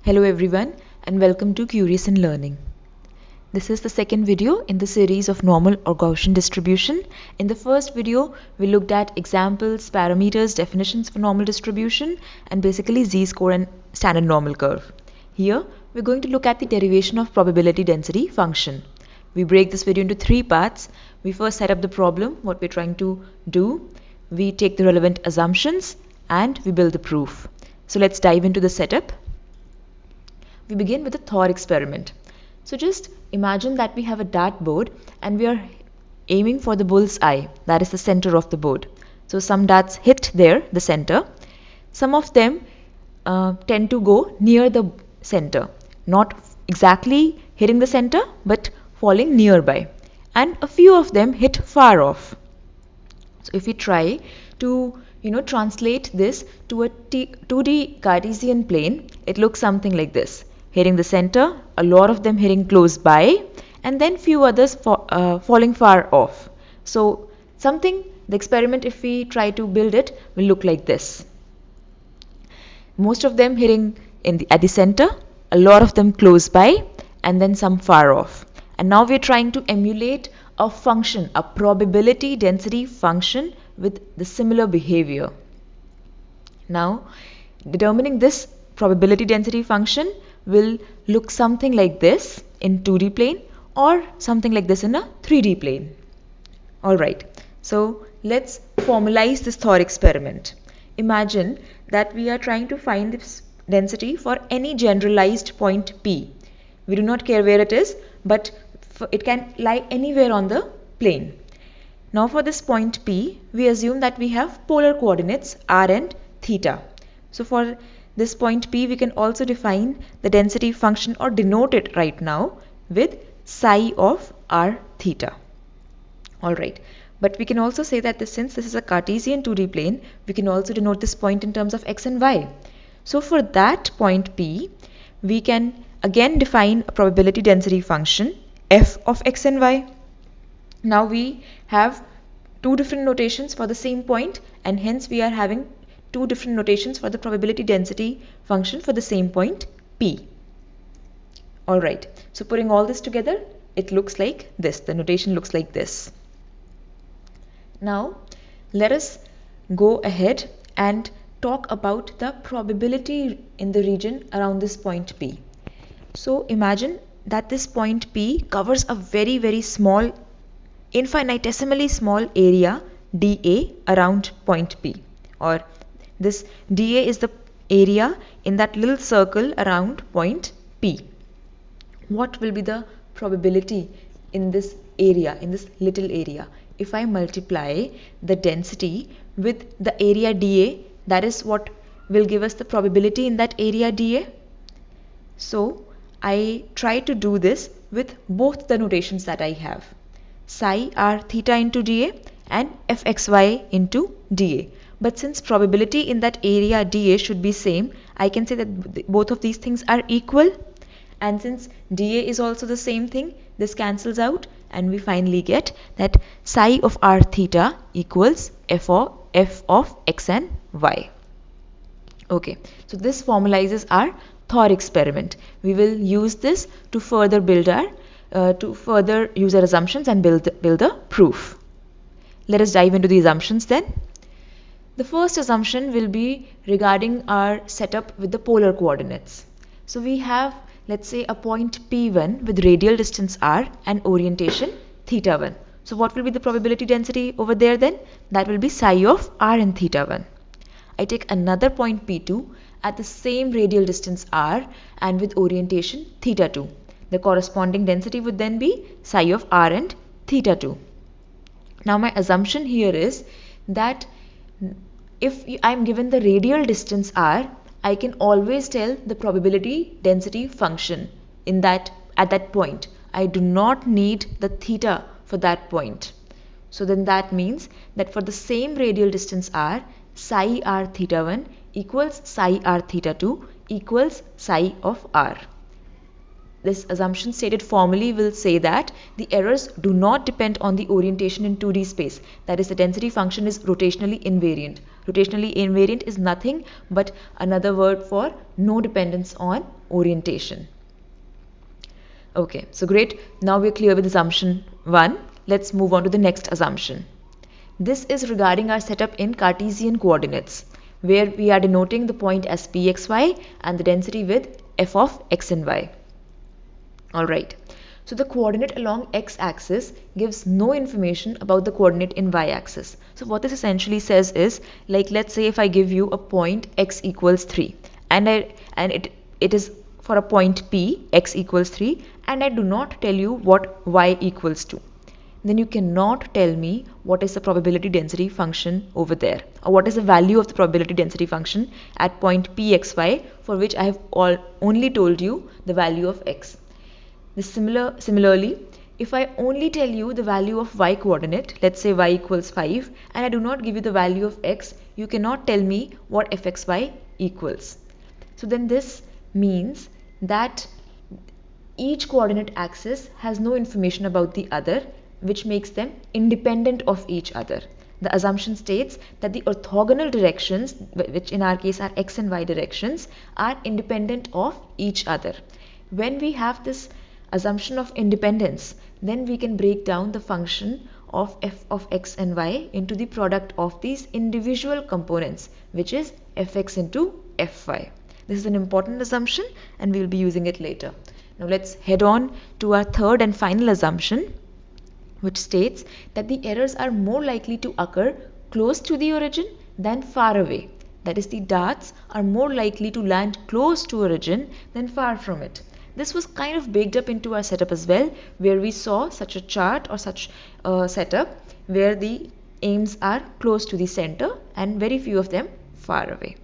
Hello everyone and welcome to Curious in Learning. This is the second video in the series of normal or Gaussian distribution. In the first video, we looked at examples, parameters, definitions for normal distribution and basically z-score and standard normal curve. Here, we're going to look at the derivation of probability density function. We break this video into three parts. We first set up the problem, what we're trying to do. We take the relevant assumptions and we build the proof. So let's dive into the setup. We begin with a thought experiment. So just imagine that we have a dartboard and we are aiming for the bull's eye, that is the center of the board. So some darts hit there, the center. Some of them tend to go near the center, not exactly hitting the center but falling nearby. And a few of them hit far off. So if we try to translate this to a 2D Cartesian plane, it looks something like this. Hitting the center, a lot of them hitting close by, and then few others falling far off. So the experiment, if we try to build it, will look like this. Most of them hitting at the center, a lot of them close by, and then some far off. And now we're trying to emulate a function, a probability density function with the similar behavior. Now, determining this probability density function will look something like this in 2D plane or something like this in a 3D plane. Alright, so let's formalize this thought experiment. Imagine that we are trying to find this density for any generalized point P. We do not care where it is, but it can lie anywhere on the plane. Now for this point P, we assume that we have polar coordinates r and theta. So for this point P, we can also define the density function or denote it right now with psi of r theta. Alright, but we can also say that since this is a Cartesian 2D plane, we can also denote this point in terms of x and y. So for that point P, we can again define a probability density function f of x and y. Now we have two different notations for the same point, and hence we are having two different notations for the probability density function for the same point P. Alright, so putting all this together, it looks like this. The notation looks like this. Now, let us go ahead and talk about the probability in the region around this point P. So imagine that this point P covers a very, very small, infinitesimally small area dA around point P, or this dA is the area in that little circle around point P. What will be the probability in this area, in this little area? If I multiply the density with the area dA, that is what will give us the probability in that area dA. So I try to do this with both the notations that I have, psi r theta into dA and fxy into dA. But since probability in that area dA should be same, I can say that both of these things are equal. And since dA is also the same thing, this cancels out and we finally get that psi of r theta equals f of x and y. Okay, so this formalizes our thought experiment. We will use this to further build our use our assumptions and build the proof. Let us dive into the assumptions then. The first assumption will be regarding our setup with the polar coordinates. So we have, let's say, a point P1 with radial distance r and orientation theta1. So what will be the probability density over there then? That will be psi of r and theta1. I take another point P2 at the same radial distance r and with orientation theta2. The corresponding density would then be psi of r and theta2. Now my assumption here is that if I am given the radial distance r, I can always tell the probability density function at that point. I do not need the theta for that point. So then that means that for the same radial distance r, psi r theta1 equals psi r theta2 equals psi of r. This assumption stated formally will say that the errors do not depend on the orientation in 2D space. That is, the density function is rotationally invariant. Rotationally invariant is nothing but another word for no dependence on orientation. Okay, so great. Now we're clear with assumption 1. Let's move on to the next assumption. This is regarding our setup in Cartesian coordinates, where we are denoting the point as pxy and the density with f of x and y. Alright, so the coordinate along x-axis gives no information about the coordinate in y-axis. So what this essentially says is, like, let's say if I give you a point x equals 3 and it is for a point p, x equals 3, and I do not tell you what y equals to, then you cannot tell me what is the probability density function over there, or what is the value of the probability density function at point pxy, for which I have only told you the value of x. Similarly, if I only tell you the value of y coordinate, let's say y equals 5, and I do not give you the value of x, you cannot tell me what fxy equals. So then this means that each coordinate axis has no information about the other, which makes them independent of each other. The assumption states that the orthogonal directions, which in our case are x and y directions, are independent of each other. When we have this assumption of independence, then we can break down the function of f of x and y into the product of these individual components, which is fx into fy. This is an important assumption and we will be using it later. Now let's head on to our third and final assumption, which states that the errors are more likely to occur close to the origin than far away. That is, the darts are more likely to land close to origin than far from it. This was kind of baked up into our setup as well, where we saw such a chart or such a setup where the aims are close to the center and very few of them far away.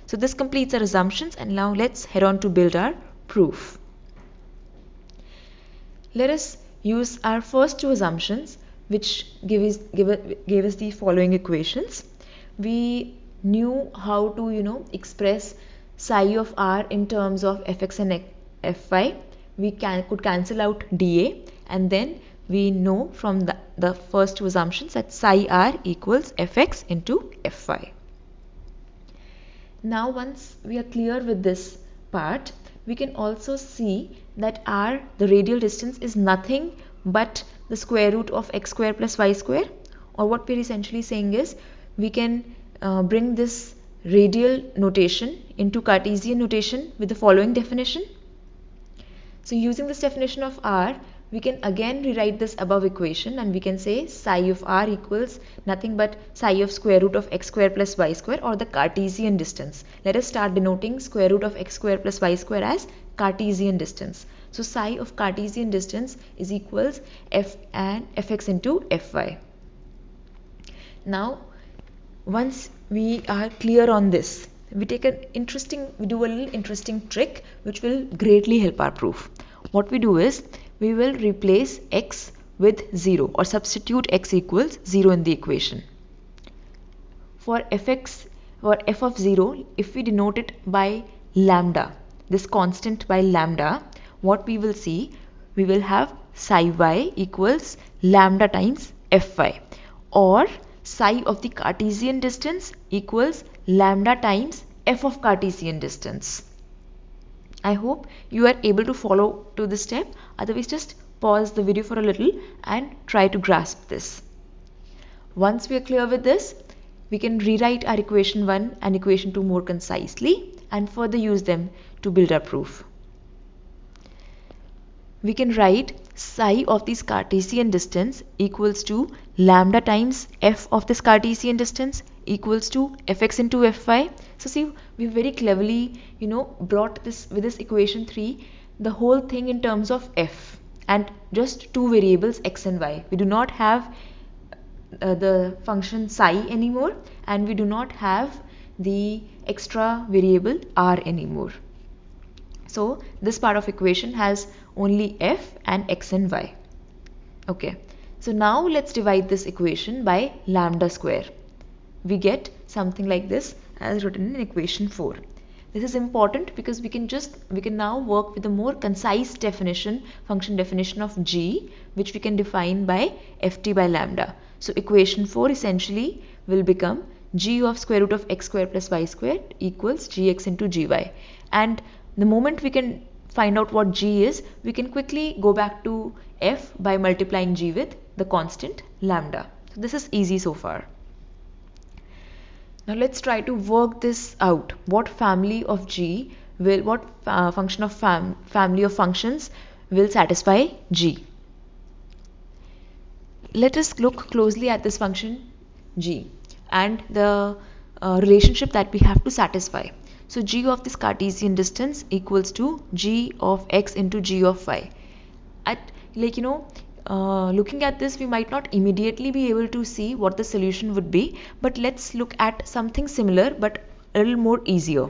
So this completes our assumptions, and now let's head on to build our proof. Let us use our first two assumptions, which gave us the following equations. We knew how to express psi of r in terms of fx and fy. We could cancel out dA, and then we know from the first two assumptions that psi r equals fx into fy. Now once we are clear with this part, we can also see that r, the radial distance, is nothing but the square root of x square plus y square, or what we're essentially saying is we can bring this radial notation into Cartesian notation with the following definition. So using this definition of r, we can again rewrite this above equation, and we can say psi of r equals nothing but psi of square root of x square plus y square, or the Cartesian distance. Let us start denoting square root of x square plus y square as Cartesian distance. So psi of Cartesian distance is equals f and fx into fy. Now once we are clear on this, we do a little interesting trick which will greatly help our proof. What we do is we will replace x with 0, or substitute x equals 0 in the equation. For f of 0, if we denote it by lambda, this constant by lambda, what we will see, we will have psi y equals lambda times fy, or psi of the Cartesian distance equals lambda times f of Cartesian distance. I hope you are able to follow to this step. Otherwise, just pause the video for a little and try to grasp this. Once we are clear with this, we can rewrite our equation 1 and equation 2 more concisely and further use them to build our proof. We can write psi of this Cartesian distance equals to lambda times f of this Cartesian distance equals to fx into fy. So see, we very cleverly brought this with this equation 3, the whole thing in terms of f and just two variables x and y. We do not have the function psi anymore, and we do not have the extra variable r anymore. So this part of equation has only f and x and y. Okay, so now let's divide this equation by lambda square. We get something like this as written in equation 4. This is important because we can now work with a more concise function definition of g, which we can define by ft by lambda. So equation 4 essentially will become g of square root of x squared plus y squared equals gx into gy. And the moment we can find out what g is, we can quickly go back to f by multiplying g with the constant lambda. So this is easy so far. Now let's try to work this out. What family of g will, what function of family of functions will satisfy g? Let us look closely at this function g and the relationship that we have to satisfy. So g of this Cartesian distance equals to g of x into g of y. At looking at this, we might not immediately be able to see what the solution would be, but let's look at something similar but a little more easier.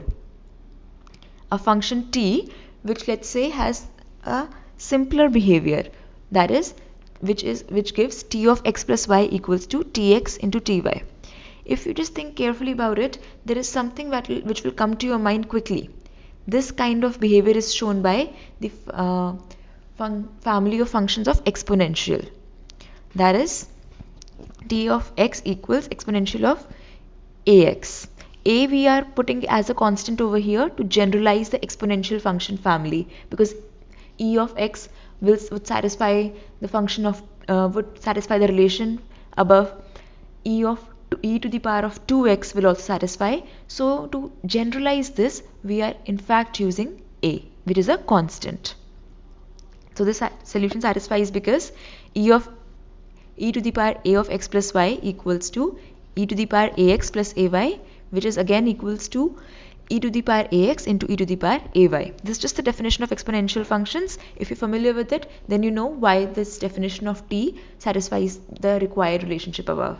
A function t, which let's say has a simpler behavior, that is which gives t of x plus y equals to tx into ty. If you just think carefully about it, there is something which will come to your mind quickly. This kind of behavior is shown by the family of functions of exponential. That is t of x equals exponential of ax. A we are putting as a constant over here to generalize the exponential function family, because e of x would satisfy the function of would satisfy the relation above. E to the power of 2x will also satisfy. So to generalize this, we are in fact using a, which is a constant. So this solution satisfies because e to the power a of x plus y equals to e to the power ax plus ay, which is again equals to e to the power ax into e to the power ay. This is just the definition of exponential functions. If you're familiar with it, then you know why this definition of t satisfies the required relationship above.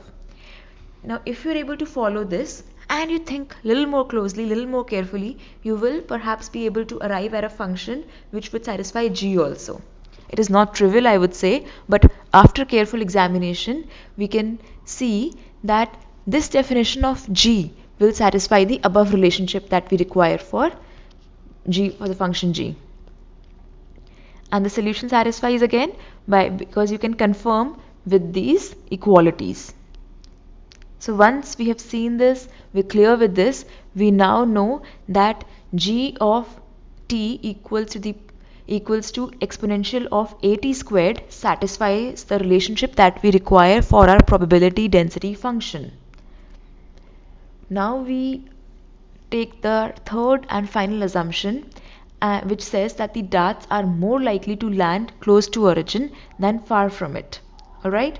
Now if you're able to follow this and you think a little more closely, a little more carefully, you will perhaps be able to arrive at a function which would satisfy g also. It is not trivial, I would say, but after careful examination, we can see that this definition of g will satisfy the above relationship that we require for g, for the function g. And the solution satisfies again because you can confirm with these equalities. So once we have seen this, we're clear with this, we now know that g of t equals to exponential of at squared satisfies the relationship that we require for our probability density function. Now we take the third and final assumption, which says that the darts are more likely to land close to origin than far from it. Alright?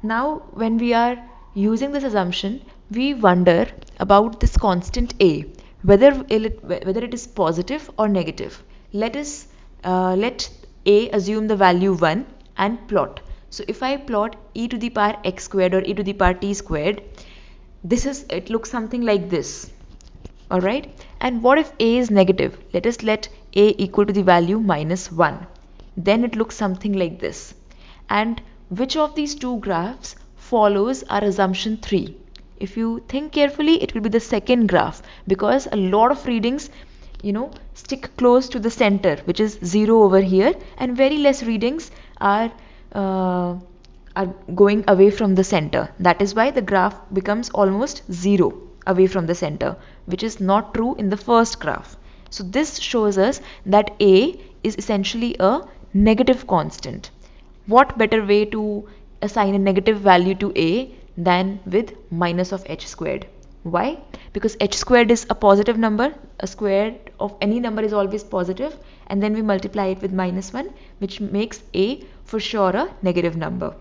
Now when we are using this assumption, we wonder about this constant a, whether it is positive or negative. Let a assume the value 1 and plot. So if I plot e to the power x squared or e to the power t squared, it looks something like this. Alright, and what if a is negative? Let us let a equal to the value minus 1. Then it looks something like this. And which of these two graphs follows our assumption 3? If you think carefully, it will be the second graph, because a lot of readings stick close to the center, which is 0 over here, and very less readings are going away from the center. That is why the graph becomes almost 0 away from the center, which is not true in the first graph. So this shows us that a is essentially a negative constant. What better way to assign a negative value to a than with minus of h squared? Why? Because h squared is a positive number. A square of any number is always positive, and then we multiply it with minus 1, which makes a for sure a negative number.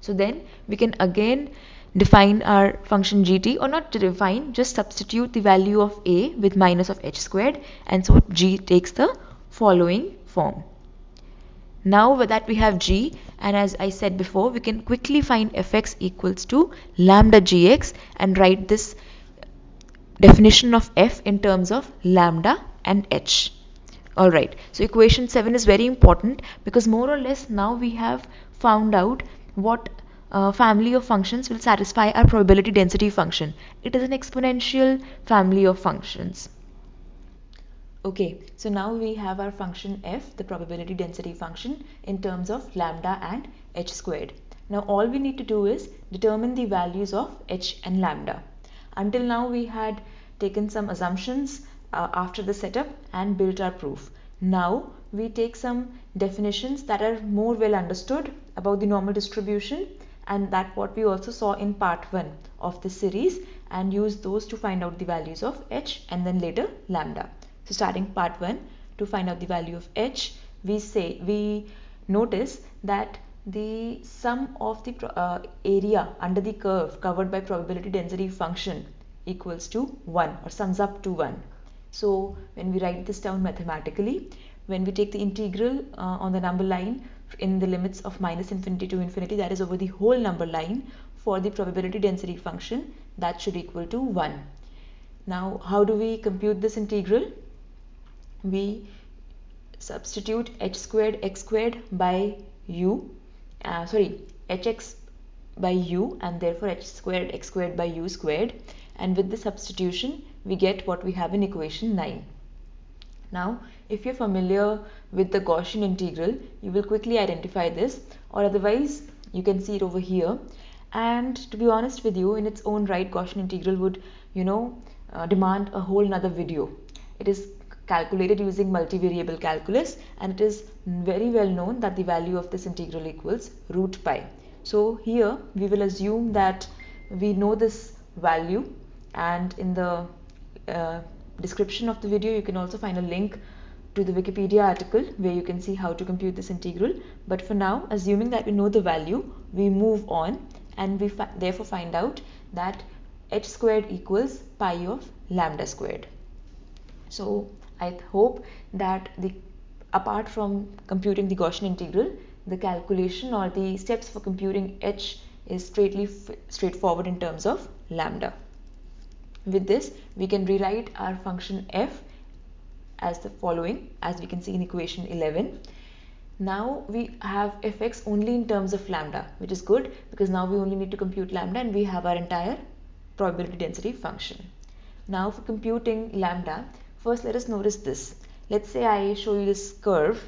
So then we can again define our function gt, or not define, just substitute the value of a with minus of h squared, and so g takes the following form. Now that we have g, and as I said before, we can quickly find fx equals to lambda gx and write this definition of f in terms of lambda and h. Alright, so equation 7 is very important, because more or less now we have found out what family of functions will satisfy our probability density function. It is an exponential family of functions. Okay, so now we have our function f, the probability density function, in terms of lambda and h squared. Now all we need to do is determine the values of h and lambda. Until now we had taken some assumptions after the setup and built our proof. Now we take some definitions that are more well understood about the normal distribution, and that what we also saw in part 1 of this series, and use those to find out the values of h and then later lambda. So starting part 1, to find out the value of h, we notice that the sum of the area under the curve covered by probability density function equals to 1 or sums up to 1. So when we write this down mathematically, when we take the integral on the number line in the limits of minus infinity to infinity, that is over the whole number line, for the probability density function, that should equal to 1. Now how do we compute this integral? We substitute h squared x squared by u, hx by u, and therefore h squared x squared by u squared, and with the substitution we get what we have in equation 9. Now if you're familiar with the Gaussian integral, you will quickly identify this, or otherwise you can see it over here. And to be honest with you, in its own right, Gaussian integral would demand a whole nother video. It is calculated using multivariable calculus, and it is very well known that the value of this integral equals root pi. So here we will assume that we know this value, and in the description of the video you can also find a link to the Wikipedia article where you can see how to compute this integral. But for now, assuming that we know the value, we move on, and we therefore find out that h squared equals pi of lambda squared. So I hope that apart from computing the Gaussian integral, the calculation or the steps for computing h is straightforward in terms of lambda. With this, we can rewrite our function f as the following, as we can see in equation 11. Now we have fx only in terms of lambda, which is good because now we only need to compute lambda and we have our entire probability density function. Now for computing lambda, first let us notice this. Let's say I show you this curve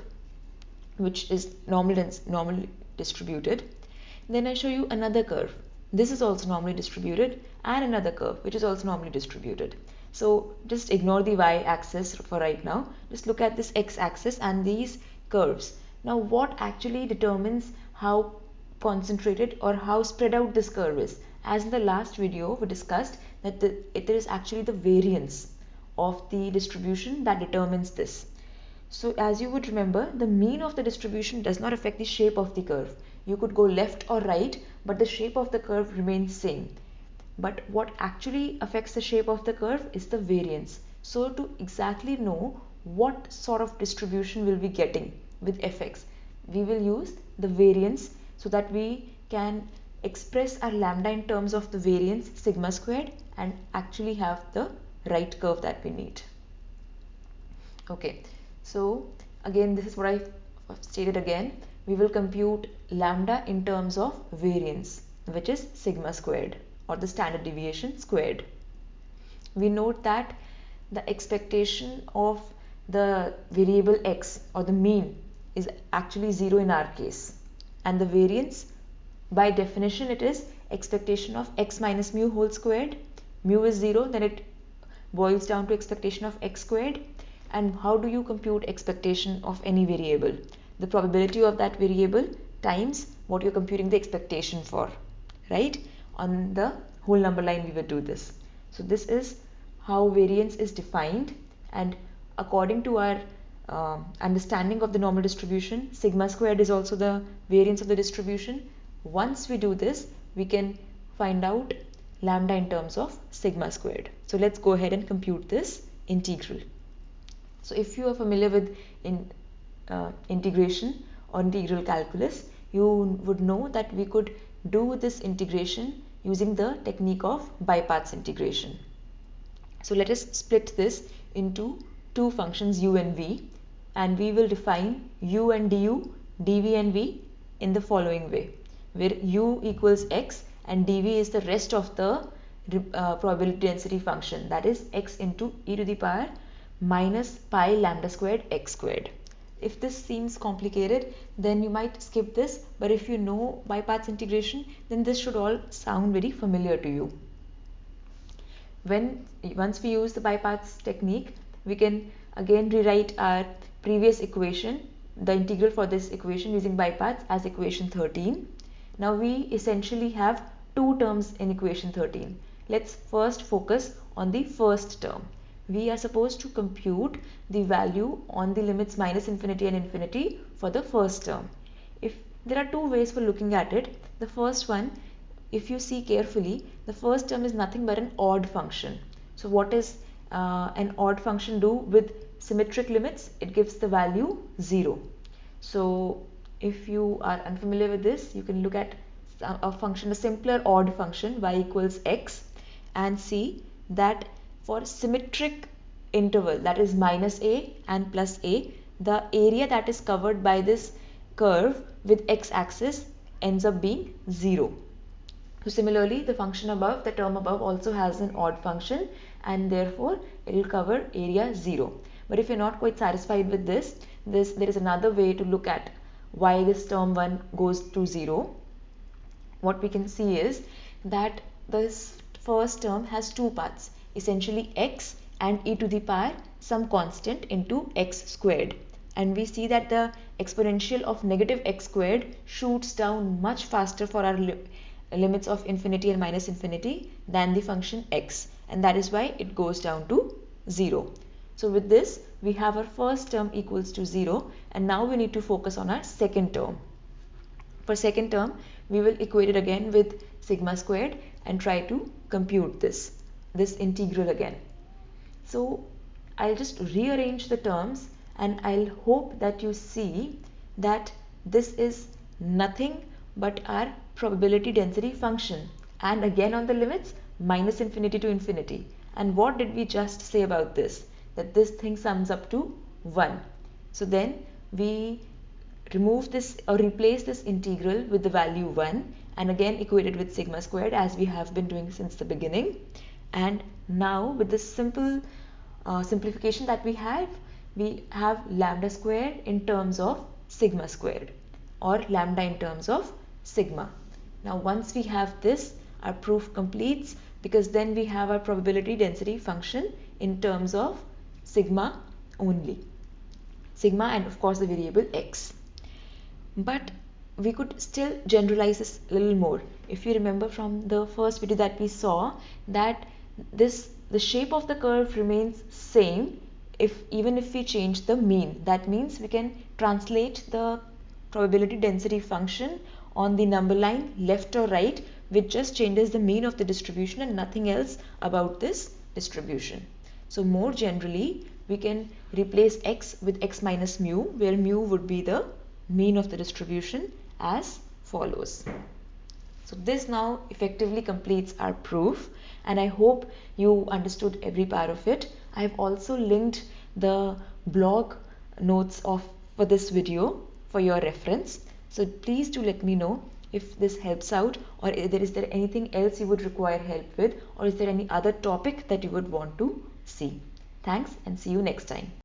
which is normally distributed. Then I show you another curve. This is also normally distributed, and another curve which is also normally distributed. So just ignore the y-axis for right now. Just look at this x-axis and these curves. Now what actually determines how concentrated or how spread out this curve is? As in the last video we discussed that it is actually the variance of the distribution that determines this. So as you would remember, the mean of the distribution does not affect the shape of the curve. You could go left or right, but the shape of the curve remains same. But what actually affects the shape of the curve is the variance. So to exactly know what sort of distribution we'll be getting with fx, we will use the variance so that we can express our lambda in terms of the variance sigma squared and actually have the right curve that we need. Okay, so again this is what I stated again. We will compute lambda in terms of variance, which is sigma squared or the standard deviation squared. We note that the expectation of the variable x or the mean is actually 0 in our case, and the variance by definition it is expectation of x minus mu whole squared. Mu is 0, then it boils down to expectation of x squared. And how do you compute expectation of any variable? The probability of that variable times what you're computing the expectation for, right? On the whole number line we will do this. So this is how variance is defined, and according to our understanding of the normal distribution, sigma squared is also the variance of the distribution. Once we do this, we can find out lambda in terms of sigma squared. So let's go ahead and compute this integral. So if you are familiar with integration or integral calculus, you would know that we could do this integration using the technique of by-parts integration. So let us split this into two functions u and v, and we will define u and du, dv and v in the following way, where u equals x and dv is the rest of the probability density function, that is x into e to the power minus pi lambda squared x squared. if this seems complicated, then you might skip this, but if you know by parts integration, then this should all sound very familiar to you. Once we use the by parts technique, we can again rewrite our previous equation, the integral for this equation using by parts, as equation 13. Now we essentially have two terms in equation 13. Let's first focus on the first term. We are supposed to compute the value on the limits minus infinity and infinity for the first term. If there are two ways for looking at it, the first one, if you see carefully, the first term is nothing but an odd function. So what is an odd function do with symmetric limits? It gives the value 0. So if you are unfamiliar with this, you can look at a function, a simpler odd function, y equals x, and see that for symmetric interval, that is minus a and plus a, the area that is covered by this curve with x-axis ends up being 0. So similarly, the function above, the term above, also has an odd function, and therefore it will cover area 0. But if you're not quite satisfied with this, there is another way to look at why this term 1 goes to 0. What we can see is that this first term has two parts, essentially x and e to the power some constant into x squared. And we see that the exponential of negative x squared shoots down much faster for our limits of infinity and minus infinity than the function x, and that is why it goes down to 0. So with this, we have our first term equals to 0, and now we need to focus on our second term. For second term, we will equate it again with sigma squared and try to compute this integral again. So I'll just rearrange the terms, and I'll hope that you see that this is nothing but our probability density function, and again on the limits minus infinity to infinity. And what did we just say about this? That this thing sums up to 1. So then we remove this or replace this integral with the value 1 and again equate it with sigma squared, as we have been doing since the beginning. And now with this simple simplification that we have lambda squared in terms of sigma squared, or lambda in terms of sigma. Now once we have this, our proof completes, because then we have our probability density function in terms of sigma only. Sigma and of course the variable x. But we could still generalize this a little more. If you remember from the first video that we saw, that the shape of the curve remains same even if we change the mean. That means we can translate the probability density function on the number line left or right, which just changes the mean of the distribution and nothing else about this distribution. So more generally, we can replace x with x minus mu, where mu would be the mean of the distribution, as follows. So this now effectively completes our proof, and I hope you understood every part of it. I have also linked the blog notes for this video for your reference. So please do let me know if this helps out, or is there anything else you would require help with, or is there any other topic that you would want to see. Thanks, and see you next time.